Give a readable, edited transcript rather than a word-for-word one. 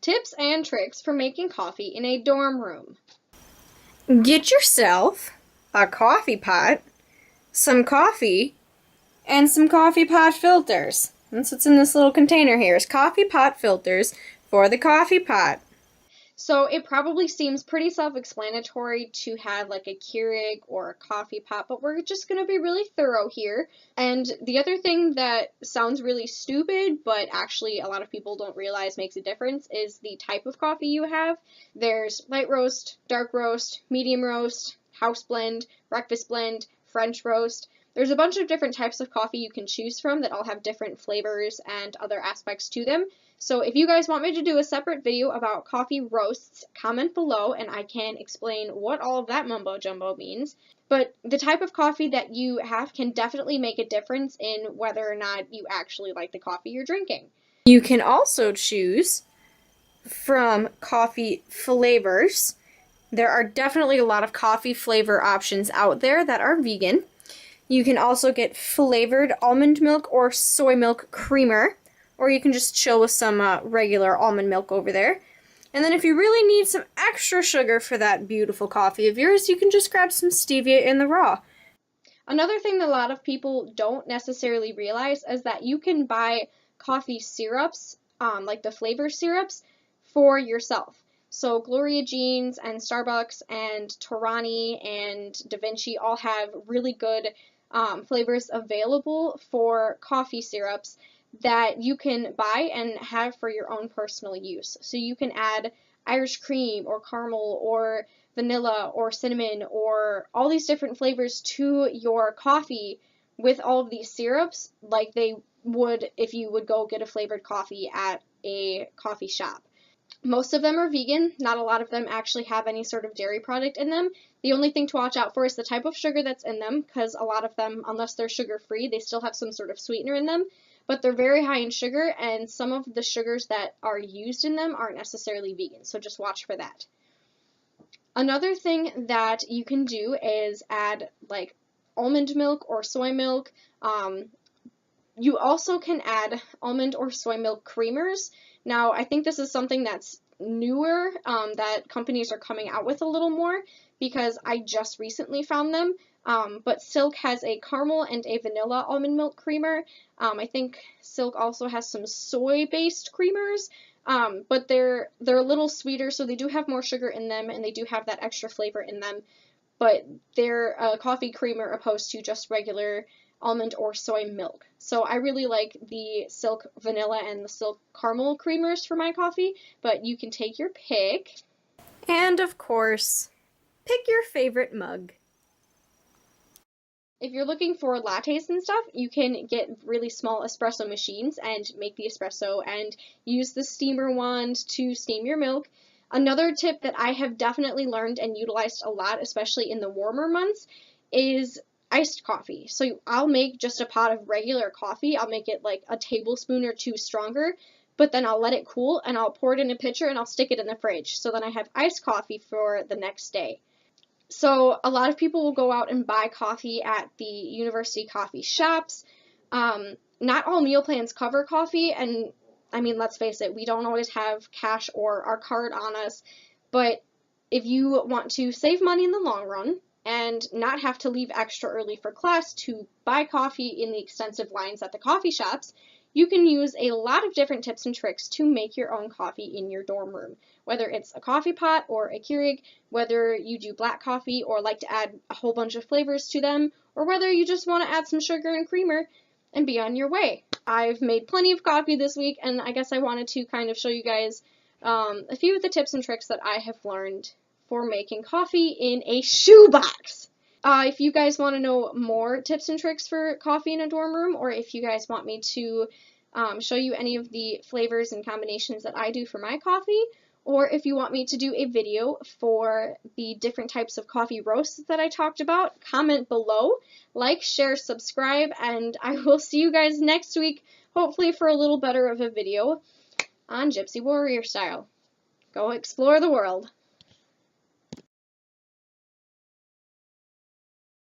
Tips and tricks for making coffee in a dorm room. Get yourself a coffee pot, some coffee, and some coffee pot filters. That's what's in this little container here, is coffee pot filters for the coffee pot. So it probably seems pretty self-explanatory to have like a Keurig or a coffee pot, but we're just going to be really thorough here. And the other thing that sounds really stupid, but actually a lot of people don't realize makes a difference, is the type of coffee you have. There's light roast, dark roast, medium roast, house blend, breakfast blend, French roast. There's a bunch of different types of coffee you can choose from that all have different flavors and other aspects to them. So if you guys want me to do a separate video about coffee roasts, comment below and I can explain what all of that mumbo jumbo means. But the type of coffee that you have can definitely make a difference in whether or not you actually like the coffee you're drinking. You can also choose from coffee flavors. There are definitely a lot of coffee flavor options out there that are vegan. You can also get flavored almond milk or soy milk creamer, or you can just chill with some regular almond milk over there. And then if you really need some extra sugar for that beautiful coffee of yours, you can just grab some stevia in the raw. Another thing that a lot of people don't necessarily realize is that you can buy coffee syrups, like the flavor syrups, for yourself. So Gloria Jeans and Starbucks and Torani and Da Vinci all have really good flavors available for coffee syrups that you can buy and have for your own personal use. So you can add Irish cream or caramel or vanilla or cinnamon or all these different flavors to your coffee with all of these syrups like they would if you would go get a flavored coffee at a coffee shop. Most of them are vegan. Not a lot of them actually have any sort of dairy product in them. The only thing to watch out for is the type of sugar that's in them, because a lot of them, unless they're sugar-free, they still have some sort of sweetener in them. But they're very high in sugar, and some of the sugars that are used in them aren't necessarily vegan, so just watch for that. Another thing that you can do is add like almond milk or soy milk. You also can add almond or soy milk creamers. Now, I think this is something that's newer, that companies are coming out with a little more, because I just recently found them. But Silk has a caramel and a vanilla almond milk creamer. I think Silk also has some soy-based creamers, but they're a little sweeter, so they do have more sugar in them, and they do have that extra flavor in them. But they're a coffee creamer opposed to just regular almond or soy milk. So I really like the Silk vanilla and the Silk caramel creamers for my coffee, but you can take your pick. And of course, pick your favorite mug. If you're looking for lattes and stuff, you can get really small espresso machines and make the espresso and use the steamer wand to steam your milk. Another tip that I have definitely learned and utilized a lot, especially in the warmer months, is iced coffee. So I'll make just a pot of regular coffee. I'll make it like a tablespoon or two stronger, but then I'll let it cool and I'll pour it in a pitcher and I'll stick it in the fridge. So then I have iced coffee for the next day. So a lot of people will go out and buy coffee at the university coffee shops. Not all meal plans cover coffee, and I mean, let's face it, we don't always have cash or our card on us, but if you want to save money in the long run and not have to leave extra early for class to buy coffee in the extensive lines at the coffee shops, you can use a lot of different tips and tricks to make your own coffee in your dorm room. Whether it's a coffee pot or a Keurig, whether you do black coffee or like to add a whole bunch of flavors to them, or whether you just want to add some sugar and creamer and be on your way. I've made plenty of coffee this week, and I guess I wanted to kind of show you guys a few of the tips and tricks that I have learned for making coffee in a shoebox. If you guys want to know more tips and tricks for coffee in a dorm room, or if you guys want me to show you any of the flavors and combinations that I do for my coffee, or if you want me to do a video for the different types of coffee roasts that I talked about, comment below, like, share, subscribe, and I will see you guys next week, hopefully for a little better of a video on Gypsy Warrior Style. Go explore the world.